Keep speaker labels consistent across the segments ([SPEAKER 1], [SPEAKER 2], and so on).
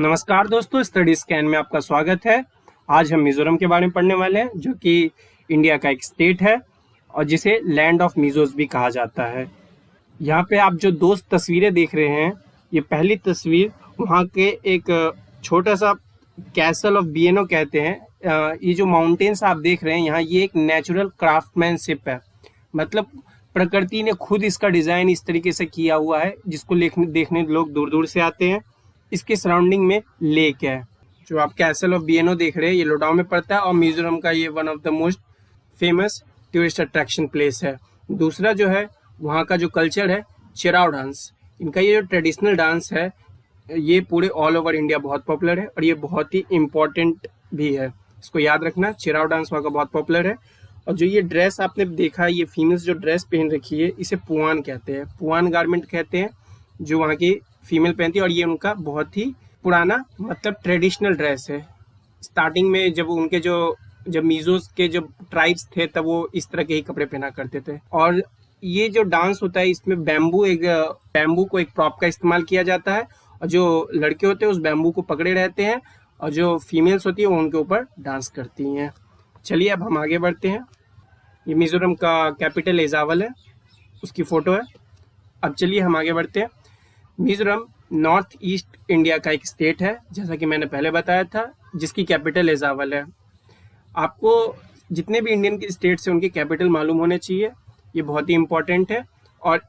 [SPEAKER 1] नमस्कार दोस्तों, study scan में आपका स्वागत है। आज हम मिजोरम के बारे में पढ़ने वाले हैं, जो कि इंडिया का एक स्टेट है और जिसे लैंड ऑफ मिजोस भी कहा जाता है। यहाँ पे आप जो दो तस्वीरें देख रहे हैं, ये पहली तस्वीर वहाँ के एक छोटा सा कैसल ऑफ बियनो कहते हैं। ये जो माउंटेन्स आप देख रहे हैं यहाँ, ये एक नेचुरल क्राफ्टमैनशिप है। मतलब प्रकृति ने खुद इसका डिजाइन इस तरीके से किया हुआ है, जिसको देखने लोग दूर दूर से आते हैं। इसके सराउंडिंग में लेक है। जो आप कैसल ऑफ बियनो देख रहे हैं, ये लोडाऊ में पड़ता है और मिजोरम का ये one of the most famous tourist attraction place है। दूसरा जो है वहाँ का जो कल्चर है, चिराव डांस। इनका ये जो ट्रेडिशनल डांस है, ये पूरे ऑल ओवर इंडिया बहुत पॉपुलर है और ये बहुत ही इम्पोर्टेंट भी है। इसको याद रखना, चिराव डांस वहाँ का बहुत पॉपुलर है। और जो ये ड्रेस आपने देखा है, ये फीमेल्स जो ड्रेस पहन रखी है, इसे पुआन कहते हैं, पुआन गारमेंट कहते हैं, जो वहाँ की फीमेल पहनती है। और ये उनका बहुत ही पुराना मतलब ट्रेडिशनल ड्रेस है। स्टार्टिंग में जब मीजोस के जो ट्राइब्स थे, तब वो इस तरह के ही कपड़े पहना करते थे। और ये जो डांस होता है, इसमें बैम्बू को एक प्रॉप का इस्तेमाल किया जाता है और जो लड़के होते हैं उस बैम्बू को पकड़े रहते हैं और जो फीमेल्स होती है वो उनके ऊपर डांस करती हैं। चलिए अब हम आगे बढ़ते हैं। ये मिजोरम का कैपिटल एजावल है, उसकी फोटो है। अब चलिए हम आगे बढ़ते हैं। मिजोरम नॉर्थ ईस्ट इंडिया का एक स्टेट है, जैसा कि मैंने पहले बताया था, जिसकी कैपिटल एजावल है। आपको जितने भी इंडियन के स्टेट्स हैं उनके कैपिटल मालूम होने चाहिए, ये बहुत ही इंपॉर्टेंट है। और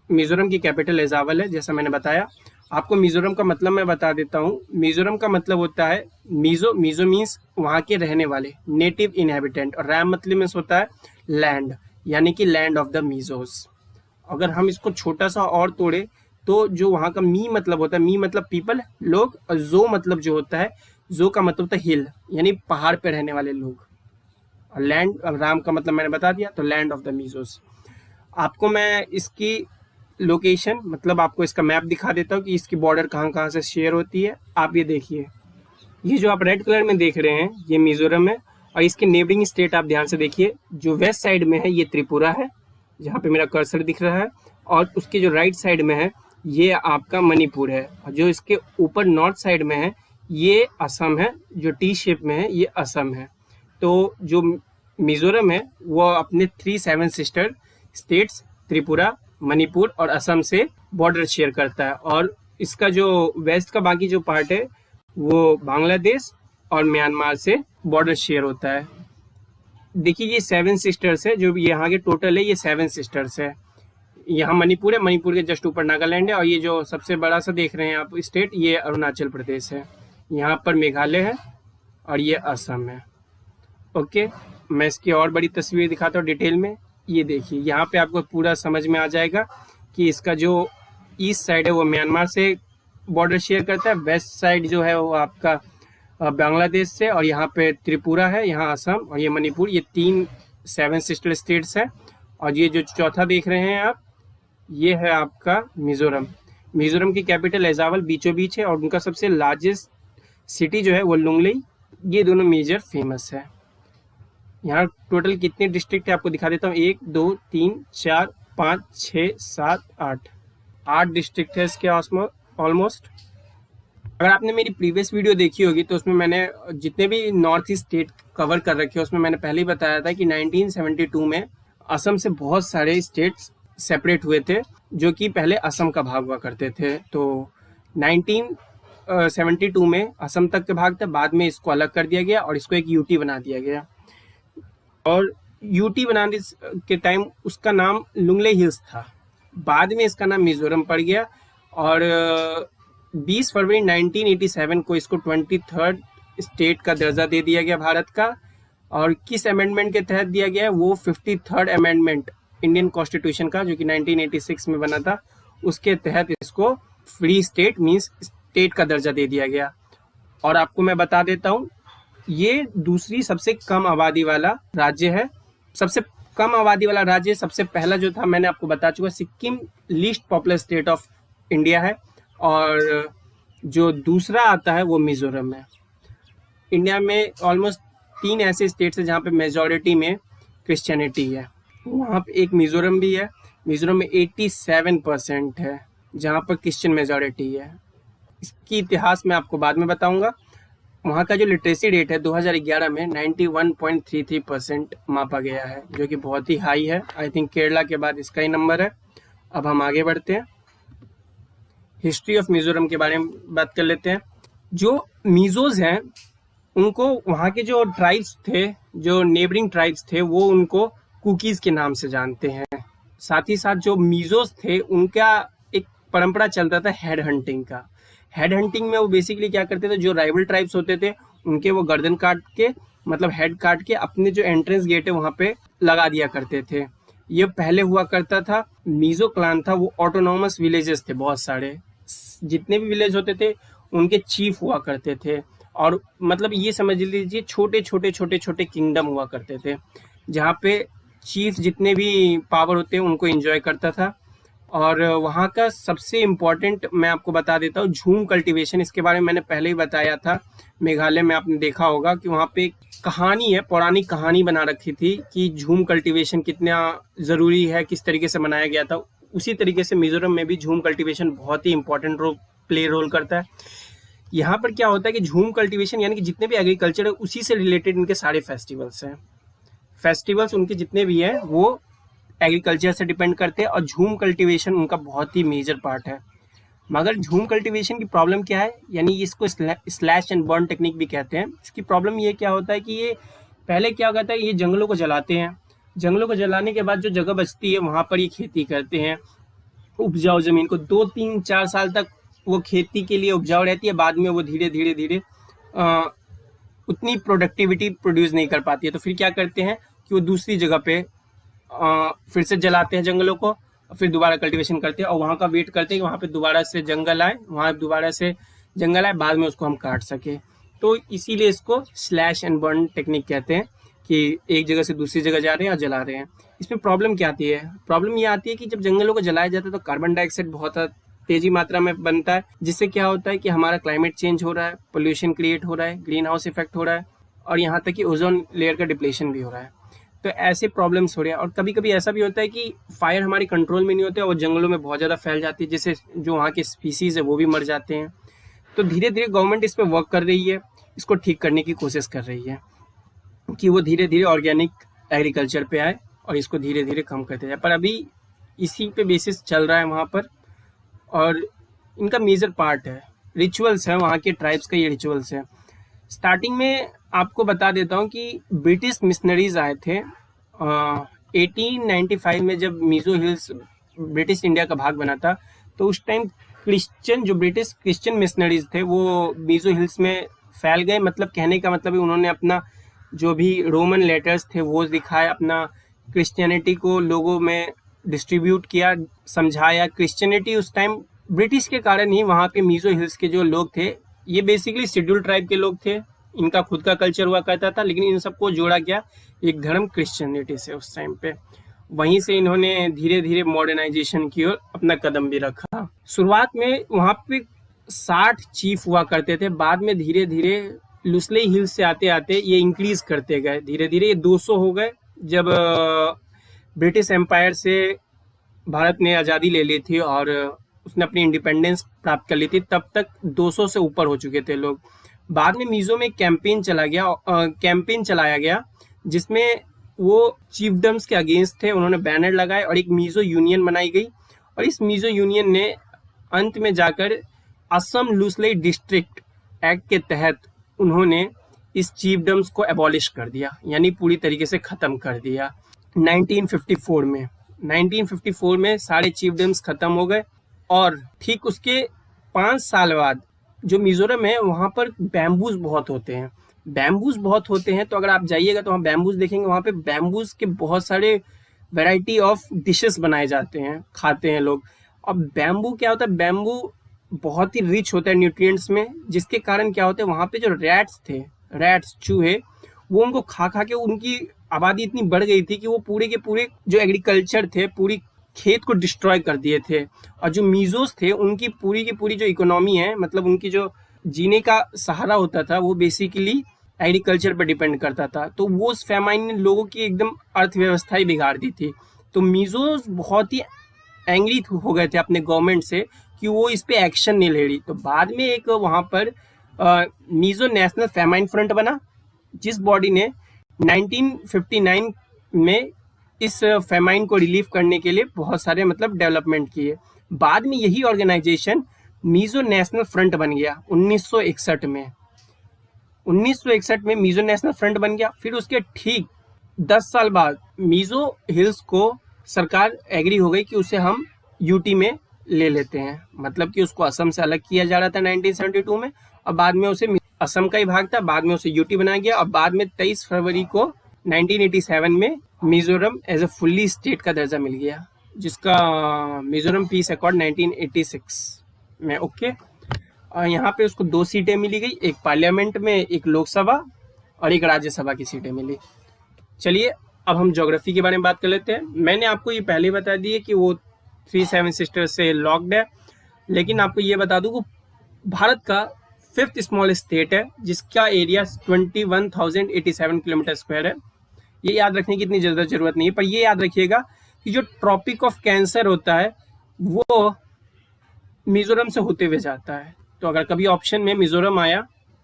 [SPEAKER 1] मिजोरम की कैपिटल एजावल है, जैसा मैंने बताया। आपको मिजोरम का मतलब मैं बता देता हूँ। मिजोरम का मतलब होता है मिजो मीन्स वहाँ के रहने वाले, नेटिव इनहेबिटेंट। और रैम मतलब मीन्स होता है लैंड, यानी कि लैंड ऑफ द मिजोस। अगर हम इसको छोटा सा और तोड़े तो जो वहाँ का मी मतलब होता है, मी मतलब पीपल, लोग, और जो मतलब जो होता है, जो का मतलब होता है हिल, यानी पहाड़ पे रहने वाले लोग। और लैंड, राम का मतलब मैंने बता दिया, तो लैंड ऑफ द मिजोस। आपको मैं इसकी लोकेशन मतलब आपको इसका मैप दिखा देता हूँ कि इसकी बॉर्डर कहाँ कहाँ से शेयर होती है। आप ये देखिए, ये जो आप रेड कलर में देख रहे हैं, ये मिजोरम है। और इसके नेबरिंग स्टेट आप ध्यान से देखिए, जो वेस्ट साइड में है ये त्रिपुरा है, जहाँ पे मेरा कर्सर दिख रहा है। और उसके जो राइट साइड में है ये आपका मणिपुर है। और जो इसके ऊपर नॉर्थ साइड में है ये असम है, जो टी शेप में है ये असम है। तो जो मिजोरम है वो अपने 7 सिस्टर स्टेट्स त्रिपुरा, मणिपुर और असम से बॉर्डर शेयर करता है। और इसका जो वेस्ट का बाकी जो पार्ट है वो बांग्लादेश और म्यांमार से बॉर्डर शेयर होता है। देखिए ये 7 सिस्टर्स है, जो यहाँ के टोटल है ये 7 सिस्टर्स है। यहाँ मणिपुर है, मणिपुर के जस्ट ऊपर नागालैंड है। और ये जो सबसे बड़ा सा देख रहे हैं आप स्टेट, ये अरुणाचल प्रदेश है। यहाँ पर मेघालय है और ये असम है। ओके, मैं इसकी और बड़ी तस्वीर दिखाता हूँ डिटेल में। ये देखिए, यहाँ पे आपको पूरा समझ में आ जाएगा कि इसका जो ईस्ट साइड है वो म्यांमार से बॉर्डर शेयर करता है, वेस्ट साइड जो है वो आपका बांग्लादेश से, और यहाँ पे त्रिपुरा है, यहाँ असम और ये मणिपुर। ये 7 सिस्टर स्टेट्स है। और ये जो चौथा देख रहे हैं आप, ये है आपका मिजोरम। मिजोरम की कैपिटल एजावल बीचों बीच है और उनका सबसे लार्जेस्ट सिटी जो है वो लुंगलेई। ये दोनों मेजर फेमस है। यहाँ टोटल कितने डिस्ट्रिक्ट है आपको दिखा देता हूँ। 1 2 3 4 5 6 7 8 डिस्ट्रिक्ट है इसके ऑलमोस्ट। अगर आपने मेरी प्रीवियस वीडियो देखी होगी तो उसमें मैंने जितने भी नॉर्थ ईस्ट स्टेट कवर कर रखे हैं, उसमें मैंने पहले ही बताया था कि 1972 में असम से बहुत सारे स्टेट्स सेपरेट हुए थे, जो कि पहले असम का भाग हुआ करते थे। तो 1972 में असम तक के भाग थे, बाद में इसको अलग कर दिया गया और इसको एक यूटी बना दिया गया। और यूटी बनाने के टाइम उसका नाम लुंगले हिल्स था, बाद में इसका नाम मिजोरम पड़ गया। और 20 फरवरी 1987 को इसको 23rd स्टेट का दर्जा दे दिया गया भारत का। और किस अमेंडमेंट के तहत दिया गया है, वो 53rd अमेंडमेंट इंडियन कॉन्स्टिट्यूशन का, जो कि 1986 में बना था, उसके तहत इसको फ्री स्टेट मीन्स स्टेट का दर्जा दे दिया गया। और आपको मैं बता देता हूँ, ये दूसरी सबसे कम आबादी वाला राज्य है। सबसे कम आबादी वाला राज्य सबसे पहला जो था मैंने आपको बता चुका, Sikkim least popular state of India है। और जो दूसरा आता है वो मिजोरम है। इंडिया में ऑलमोस्ट 3 ऐसे स्टेट्स हैं जहाँ पे मेजॉरिटी में क्रिश्चियनिटी है, वहाँ पे एक मिजोरम भी है। मिजोरम में 87% है जहाँ पर क्रिश्चियन मेजॉरिटी है। इसकी इतिहास मैं आपको बाद में बताऊंगा। वहाँ का जो लिटरेसी रेट है 2011 में 91.33% मापा गया है, जो कि बहुत ही हाई है। आई थिंक केरला के बाद इसका ही नंबर है। अब हम आगे बढ़ते हैं, हिस्ट्री ऑफ मिजोरम के बारे में बात कर लेते हैं। जो मिजोज हैं उनको वहाँ के जो ट्राइब्स थे, जो नेबरिंग ट्राइब्स थे, वो उनको कुकीज के नाम से जानते हैं। साथ ही साथ जो मिजोस थे उनका एक परंपरा चलता था हेड हंटिंग का। हेड हंटिंग में वो बेसिकली क्या करते थे, जो राइवल ट्राइब्स होते थे उनके वो गर्दन काट के, मतलब हेड काट के अपने जो एंट्रेंस गेट है वहां पे लगा दिया करते थे। ये पहले हुआ करता था। मिजो क्लान था वो ऑटोनॉमस विलेजेस थे, बहुत सारे, जितने भी विलेज होते थे उनके चीफ हुआ करते थे। और मतलब ये समझ लीजिए छोटे छोटे छोटे छोटे किंगडम हुआ करते थे, जहाँ पे चीफ जितने भी पावर होते हैं उनको एंजॉय करता था। और वहाँ का सबसे इम्पोर्टेंट मैं आपको बता देता हूँ, झूम कल्टीवेशन। इसके बारे में मैंने पहले ही बताया था। मेघालय में आपने देखा होगा कि वहाँ पे कहानी है, पौराणिक कहानी बना रखी थी कि झूम कल्टीवेशन कितना ज़रूरी है, किस तरीके से बनाया गया था। उसी तरीके से मिजोरम में भी झूम कल्टीवेशन बहुत ही इंपॉर्टेंट रोल करता है। यहाँ पर क्या होता है कि झूम कल्टीवेशन यानी कि जितने भी एग्रीकल्चर है उसी से रिलेटेड इनके सारे फेस्टिवल्स हैं। फेस्टिवल्स उनके जितने भी हैं वो एग्रीकल्चर से डिपेंड करते हैं, और झूम कल्टीवेशन उनका बहुत ही मेजर पार्ट है। मगर झूम कल्टीवेशन की प्रॉब्लम क्या है, यानी इसको स्लैश एंड बर्न टेक्निक भी कहते हैं। इसकी प्रॉब्लम ये क्या होता है कि ये पहले क्या होता है, ये जंगलों को जलाते हैं। जंगलों को जलाने के बाद जो जगह बचती है वहाँ पर ये खेती करते हैं। उपजाऊ जमीन को 2-3-4 साल तक वो खेती के लिए उपजाऊ रहती है, बाद में वो धीरे धीरे धीरे उतनी प्रोडक्टिविटी प्रोड्यूस नहीं कर पाती है। तो फिर क्या करते हैं कि वो दूसरी जगह पे फिर से जलाते हैं जंगलों को, फिर दोबारा कल्टीवेशन करते हैं और वहाँ का वेट करते हैं कि वहाँ पे दोबारा से जंगल आए, वहाँ दोबारा से जंगल आए, बाद में उसको हम काट सके। तो इसीलिए इसको स्लैश एंड बर्न टेक्निक कहते हैं कि एक जगह से दूसरी जगह जा रहे हैं और जला रहे हैं। इसमें प्रॉब्लम क्या आती है, प्रॉब्लम ये आती है कि जब जंगलों को जलाया जाता है तो कार्बन डाइऑक्साइड बहुत तेजी मात्रा में बनता है, जिससे क्या होता है कि हमारा क्लाइमेट चेंज हो रहा है, पोल्यूशन क्रिएट हो रहा है, ग्रीन हाउस इफेक्ट हो रहा है, और यहाँ तक कि ओजोन लेयर का डिप्लेशन भी हो रहा है। तो ऐसे प्रॉब्लम्स हो रहे हैं। और कभी कभी ऐसा भी होता है कि फायर हमारे कंट्रोल में नहीं होते और जंगलों में बहुत ज़्यादा फैल जाती है, जिससे जो वहाँ के स्पीसीज है वो भी मर जाते हैं। तो धीरे धीरे गवर्नमेंट इस पर वर्क कर रही है, इसको ठीक करने की कोशिश कर रही है कि वो धीरे धीरे ऑर्गेनिक एग्रीकल्चर पे आए और इसको धीरे धीरे कम करते जाए। पर अभी इसी पे बेसिस चल रहा है वहाँ पर, और इनका मेजर पार्ट है, रिचुअल्स है, वहाँ के ट्राइब्स का ये रिचुअल्स है। स्टार्टिंग में आपको बता देता हूँ कि ब्रिटिश मिशनरीज आए थे 1895 में, जब मिजो हिल्स ब्रिटिश इंडिया का भाग बना था। तो उस टाइम क्रिश्चियन, जो ब्रिटिश क्रिश्चियन मिशनरीज थे वो मिजो हिल्स में फैल गए। मतलब कहने का मतलब है उन्होंने अपना जो भी रोमन लेटर्स थे वो दिखाया, अपना क्रिश्चियनिटी को लोगों में डिस्ट्रीब्यूट किया, समझाया। क्रिश्चियनिटी उस टाइम ब्रिटिश के कारण ही वहाँ पे मिजो हिल्स के जो लोग थे, ये बेसिकली शेड्यूल ट्राइब के लोग थे, इनका खुद का कल्चर हुआ करता था, लेकिन इन सबको जोड़ा गया एक धर्म क्रिश्चियनिटी से उस टाइम पे। वहीं से इन्होंने धीरे धीरे मॉडर्नाइजेशन की ओर अपना कदम भी रखा। शुरुआत में वहाँ पे 60 चीफ हुआ करते थे, बाद में धीरे धीरे लुसले हिल्स से आते आते ये इंक्रीज करते गए, धीरे धीरे ये 200 हो गए। जब ब्रिटिश एम्पायर से भारत ने आज़ादी ले ली थी और उसने अपनी इंडिपेंडेंस प्राप्त कर ली थी, तब तक 200 से ऊपर हो चुके थे लोग। बाद में मिजो में कैंपेन चलाया गया जिसमें वो चीफडम्स के अगेंस्ट थे, उन्होंने बैनर लगाए और एक मिजो यूनियन बनाई गई। और इस मिजो यूनियन ने अंत में जाकर असम लुसले डिस्ट्रिक्ट एक्ट के तहत उन्होंने इस चीफडम्स को एबॉलिश कर दिया, यानी पूरी तरीके से खत्म कर दिया 1954 में सारे चीफडम्स खत्म हो गए। और ठीक उसके 5 साल बाद जो मिजोरम है वहाँ पर बैम्बूज बहुत होते हैं। तो अगर आप जाइएगा तो वहाँ बैम्बूज देखेंगे, वहाँ पे बैम्बूज के बहुत सारे वैरायटी ऑफ डिशेस बनाए जाते हैं, खाते हैं लोग। अब बैम्बू क्या होता है, बैम्बू बहुत ही रिच होता है न्यूट्रिएंट्स में, जिसके कारण क्या होता है वहाँ पे जो रैट्स चूहे, वो उनको खा खा के उनकी आबादी इतनी बढ़ गई थी कि वो पूरे के पूरे जो एग्रीकल्चर थे, पूरी खेत को डिस्ट्रॉय कर दिए थे। और जो मिजोस थे उनकी पूरी की पूरी जो इकोनॉमी है, मतलब उनकी जो जीने का सहारा होता था, वो बेसिकली एग्रीकल्चर पर डिपेंड करता था। तो वो फैमाइन ने लोगों की एकदम अर्थव्यवस्था ही बिगाड़ दी थी। तो मिजोस बहुत ही एंग्री हो गए थे अपने गवर्नमेंट से कि वो इस पे एक्शन नहीं ले रही। तो बाद में एक वहाँ पर मिजो नेशनल फेमाइन फ्रंट बना, जिस बॉडी ने 1959 में इस फेमाइन को रिलीव करने के लिए बहुत सारे मतलब डेवलपमेंट किए। बाद में यही ऑर्गेनाइजेशन मिजो नेशनल फ्रंट बन गया 1961 में। 1961 में मिजो नेशनल फ्रंट बन गया। फिर उसके ठीक 10 साल बाद मिजो हिल्स को सरकार एग्री हो गई कि उसे हम यूटी में ले लेते हैं, मतलब कि उसको असम से अलग किया जा रहा था 1972 में, और बाद में उसे असम का ही भाग था, बाद में उसे यूटी बनाया गया, और बाद में 23 फरवरी को 1987 में Mizoram as a fully state का दर्जा मिल गया, जिसका मिजोरम पीस अकॉर्ड 1986 में। ओके, और यहाँ पे उसको 2 सीटें मिली गई, एक पार्लियामेंट में, एक लोकसभा और एक राज्यसभा की सीटें मिली। चलिए अब हम ज्योग्राफी के बारे में बात कर लेते हैं। मैंने आपको ये पहले बता दी है कि वो 3 7 सिस्टर्स से लॉक्ड है, लेकिन आपको ये बता दूं कि भारत का 5th स्मॉलेस्ट स्टेट है, जिसका एरिया 21,087 किलोमीटर स्क्वायर है। ये याद रखने की इतनी जरूरत नहीं है, पर ये याद रखिएगा कि जो ट्रॉपिक ऑफ कैंसर होता है वो मिजोरम से होते हुए जाता है। तो अगर कभी ऑप्शन में मिजोरम आया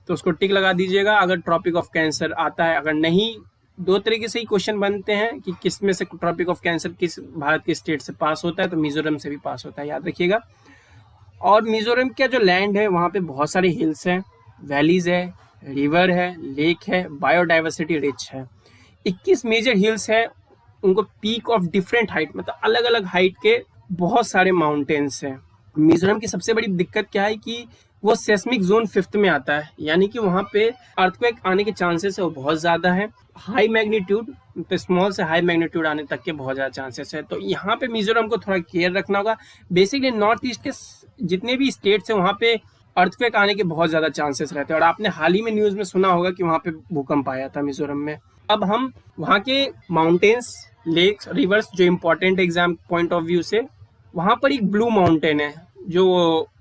[SPEAKER 1] तो उसको टिक लगा दीजिएगा अगर ट्रॉपिक ऑफ कैंसर आता है। अगर नहीं, 2 तरीके से ही क्वेश्चन बनते हैं कि किस में से ट्रॉपिक ऑफ कैंसर किस भारत के स्टेट से पास होता है, तो मिजोरम से भी पास होता है, याद रखिएगा। और मिजोरम का जो लैंड है वहाँ पे बहुत सारे हिल्स हैं, वैलीज है, रिवर है, लेक है, बायोडाइवर्सिटी रिच है। 21 मेजर हिल्स है, उनको पीक ऑफ डिफरेंट हाइट, मतलब अलग अलग हाइट के बहुत सारे माउंटेन्स हैं। मिजोरम की सबसे बड़ी दिक्कत क्या है कि वो सेस्मिक जोन 5th में आता है, यानी कि वहाँ पे अर्थक्वेक आने के चांसेस है वो बहुत ज़्यादा है। हाई मैग्नीट्यूड, तो स्मॉल से हाई मैग्नीट्यूड आने तक के बहुत ज़्यादा चांसेस है। तो यहाँ पे मिजोरम को थोड़ा केयर रखना होगा। बेसिकली नॉर्थ ईस्ट के जितने भी स्टेट्स हैं वहाँ पे अर्थक्वेक आने के बहुत ज़्यादा चांसेस रहते हैं, और आपने हाल ही में न्यूज़ में सुना होगा कि वहाँ पे भूकंप आया था मिजोरम में। अब हम वहाँ के माउंटेन्स, लेक्स, रिवर्स जो important exam point of view से, वहाँ पर एक ब्लू माउंटेन है जो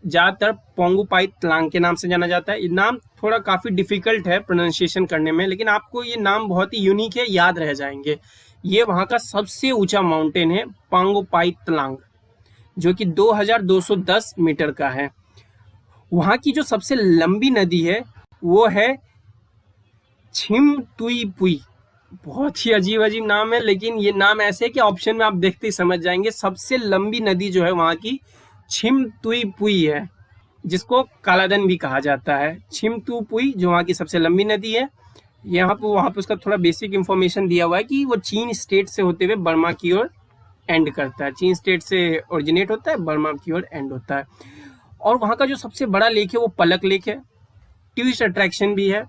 [SPEAKER 1] ज़्यादातर पोंगुपाई तलांग के नाम से जाना जाता है। ये नाम थोड़ा काफ़ी डिफिकल्ट है प्रोनाउंसिएशन करने में, लेकिन आपको ये नाम बहुत ही यूनिक है, याद रह जाएंगे। ये वहाँ का सबसे ऊंचा माउंटेन है पोंगुपाई तलांग, जो कि 2210 मीटर का है। वहाँ की जो सबसे लंबी नदी है वो है छिमतुईपुई। बहुत ही अजीब अजीब नाम है, लेकिन ये नाम ऐसे है कि ऑप्शन में आप देखते ही समझ जाएंगे। सबसे लंबी नदी जो है वहाँ की छिमतुईपुई है, जिसको कालाधन भी कहा जाता है। छिमतुईपुई जो वहाँ की सबसे लंबी नदी है। यहाँ पे वहाँ पे उसका थोड़ा बेसिक इंफॉर्मेशन दिया हुआ है कि वो चीन स्टेट से होते हुए बर्मा की ओर एंड करता है। चीन स्टेट से ओरिजिनेट होता है, बर्मा की ओर एंड होता है। और वहाँ का जो सबसे बड़ा लेक है वो पलक लेक है। टूरिस्ट अट्रैक्शन भी है,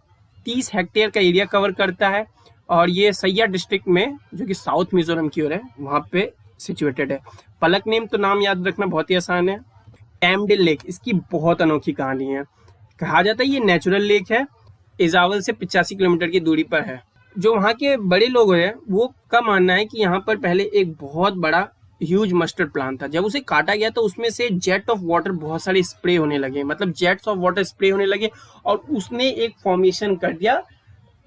[SPEAKER 1] 30 हेक्टेयर का एरिया कवर करता है, और ये सैया डिस्ट्रिक्ट में, जो कि साउथ मिजोरम की ओर है, वहाँ पे सिचुएटेड है। पलक नेम तो नाम याद रखना बहुत ही आसान है। टैमडिल लेक, इसकी बहुत अनोखी कहानी है। कहा जाता है ये नेचुरल लेक है, इजावल से 85 किलोमीटर की दूरी पर है। जो वहाँ के बड़े लोग हैं वो का मानना है कि यहाँ पर पहले एक बहुत बड़ा ह्यूज मस्टर्ड प्लांट था। जब उसे काटा गया तो उसमें से जेट ऑफ वाटर बहुत सारे स्प्रे होने लगे, मतलब जेट्स ऑफ वाटर स्प्रे होने लगे, और उसने एक फॉर्मेशन कर दिया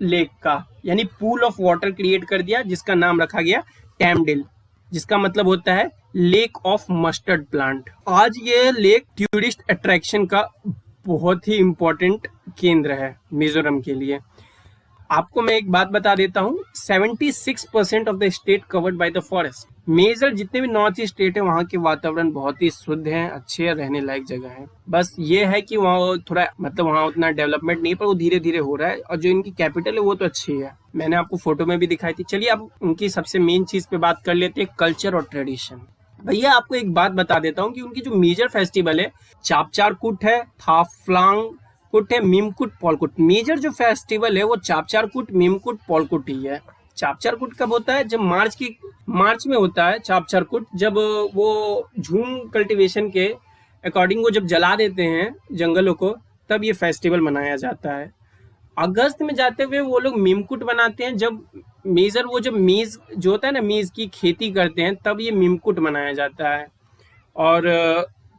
[SPEAKER 1] लेक का, यानी पूल ऑफ वाटर क्रिएट कर दिया, जिसका नाम रखा गया टैमडिल, जिसका मतलब होता है लेक ऑफ मस्टर्ड प्लांट। आज ये लेक टूरिस्ट अट्रैक्शन का बहुत ही इंपॉर्टेंट केंद्र है मिजोरम के लिए। आपको मैं एक बात बता देता हूँ, 76% of the state covered by the forest. Major जितने भी नॉर्थ ईस्ट स्टेट है वहाँ के वातावरण बहुत ही शुद्ध है, अच्छे रहने लायक जगह है। बस ये है कि वहाँ थोड़ा मतलब वहाँ उतना डेवलपमेंट नहीं, पर वो धीरे धीरे हो रहा है, और जो इनकी कैपिटल है वो तो अच्छी है, मैंने आपको फोटो में भी दिखाई थी। चलिए अब उनकी सबसे मेन चीज पे बात कर लेते हैं, कल्चर और ट्रेडिशन। भैया आपको एक बात बता देता हूँ कि उनकी जो मेजर फेस्टिवल है चापचारकुट है, थाफ्लांग कुट है, मीमकुट पॉलकुट। मेजर जो फेस्टिवल है वो चापचारकुट, मीमकुट, पॉलकुट ही है। चापचारकुट कब होता है? जब मार्च में होता है चापचारकुट, जब वो झूम कल्टीवेशन के अकॉर्डिंग वो जब जला देते हैं जंगलों को, तब ये फेस्टिवल मनाया जाता है। अगस्त में जाते हुए वो लोग मीमकुट बनाते हैं, जब मेजर वो जब मीज जो होता है ना, मीज की खेती करते हैं, तब ये मीमकुट मनाया जाता है। और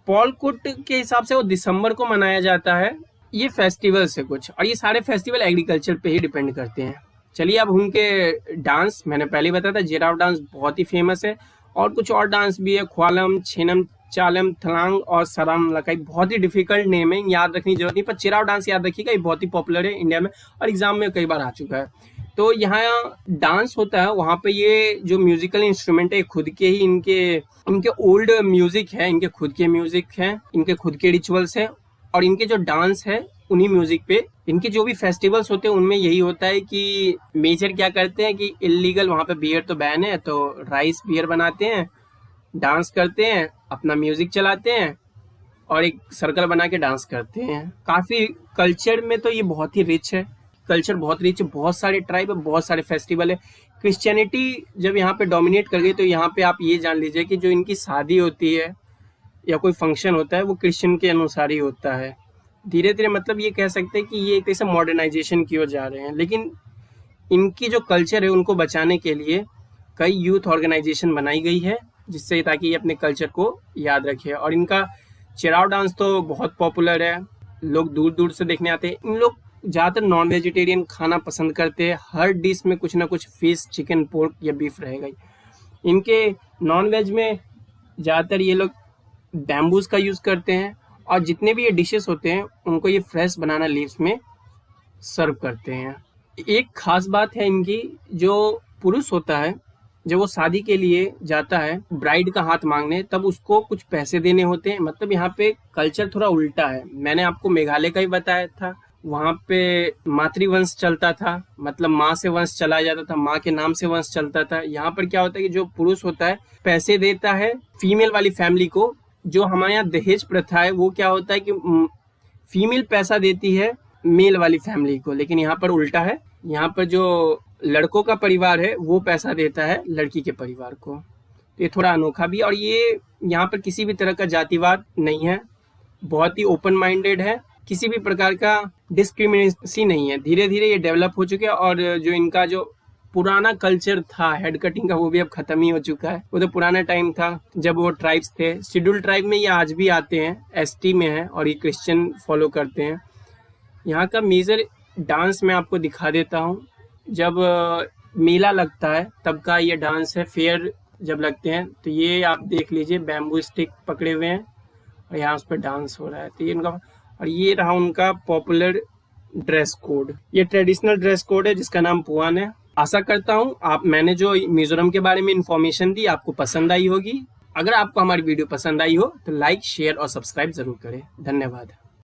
[SPEAKER 1] पॉलकुट के हिसाब से वो दिसंबर को मनाया जाता है। ये फेस्टिवल्स है कुछ, और ये सारे फेस्टिवल एग्रीकल्चर पे ही डिपेंड करते हैं। चलिए अब उनके डांस, मैंने पहले बताया था जिराफ डांस बहुत ही फेमस है, और कुछ और डांस भी है, ख्वालम, छेनम, चालम, थलांग और सराम लकाई। बहुत ही डिफिकल्ट नेम है, याद रखने की जरूरत नहीं, पर चिराव डांस याद रखिएगा, ये बहुत ही पॉपुलर है इंडिया में और एग्जाम में कई बार आ चुका है। तो यहाँ डांस होता है, वहाँ पे ये जो म्यूजिकल इंस्ट्रूमेंट है खुद के ही इनके ओल्ड म्यूजिक है, इनके खुद के म्यूजिक है, इनके खुद के रिचुअल्स है और इनके जो डांस है उन्हीं म्यूजिक पे। इनके जो भी फेस्टिवल्स होते हैं उनमें यही होता है कि मेजर क्या करते हैं कि इलीगल, वहाँ पे बियर तो बैन है, तो राइस बियर बनाते हैं, डांस करते हैं, अपना म्यूजिक चलाते हैं और एक सर्कल बना के डांस करते हैं। काफी कल्चर में तो ये बहुत ही रिच है, कल्चर बहुत रिच है, बहुत सारे ट्राइब है, बहुत सारे फेस्टिवल है। क्रिश्चियनिटी जब यहाँ पे डोमिनेट कर गई तो यहाँ पे आप ये जान लीजिए कि जो इनकी शादी होती है या कोई फंक्शन होता है वो क्रिश्चियन के अनुसार ही होता है। धीरे धीरे मतलब ये कह सकते हैं कि ये एक तरह से मॉडर्नाइजेशन की ओर जा रहे हैं, लेकिन इनकी जो कल्चर है उनको बचाने के लिए कई यूथ ऑर्गेनाइजेशन बनाई गई है, जिससे ताकि ये अपने कल्चर को याद रखे। और इनका चिराव डांस तो बहुत पॉपुलर है, लोग दूर दूर से देखने आते हैं। इन लोग ज़्यादातर नॉन वेजिटेरियन खाना पसंद करते हैं, हर डिश में कुछ ना कुछ फिश, चिकन, पोर्क या बीफ रहेगा ही। इनके नॉन वेज में ज़्यादातर ये लोग बैम्बूज का यूज़ करते हैं और जितने भी ये डिशेस होते हैं उनको ये फ्रेश बनाना लीव्स में सर्व करते हैं। एक खास बात है इनकी, जो पुरुष होता है जब वो शादी के लिए जाता है ब्राइड का हाथ मांगने, तब उसको कुछ पैसे देने होते हैं। मतलब यहाँ पे कल्चर थोड़ा उल्टा है। मैंने आपको मेघालय का ही बताया था, वहाँ पे मातृवंश चलता था, मतलब माँ से वंश चला जाता था, माँ के नाम से वंश चलता था। यहाँ पर क्या होता है कि जो पुरुष होता है पैसे देता है फीमेल वाली फैमिली को। जो हमारे यहाँ दहेज प्रथा है वो क्या होता है कि फीमेल पैसा देती है मेल वाली फैमिली को, लेकिन यहाँ पर उल्टा है। यहाँ पर जो लड़कों का परिवार है वो पैसा देता है लड़की के परिवार को। तो ये थोड़ा अनोखा भी, और ये यहाँ पर किसी भी तरह का जातिवाद नहीं है, बहुत ही ओपन माइंडेड है, किसी भी प्रकार का डिस्क्रिमिनेशन नहीं है। धीरे धीरे ये डेवलप हो चुके हैं और जो इनका जो पुराना कल्चर था हेड कटिंग का वो भी अब खत्म ही हो चुका है। वो तो पुराना टाइम था जब वो ट्राइब्स थे। शेड्यूल ट्राइब में ये आज भी आते हैं, एसटी में है और ये क्रिश्चियन फॉलो करते हैं। यहाँ का मेजर डांस मैं आपको दिखा देता हूँ। जब मेला लगता है तब का ये डांस है। फेयर जब लगते हैं तो ये आप देख लीजिए, बैम्बू स्टिक पकड़े हुए हैं और यहाँ उस पर डांस हो रहा है। तो ये उनका, और ये रहा उनका पॉपुलर ड्रेस कोड। ये ट्रेडिशनल ड्रेस कोड है जिसका नाम पुआन है। आशा करता हूँ मैंने जो मिजोरम के बारे में इंफॉर्मेशन दी आपको पसंद आई होगी। अगर आपको हमारी वीडियो पसंद आई हो तो लाइक, शेयर और सब्सक्राइब जरूर करें। धन्यवाद।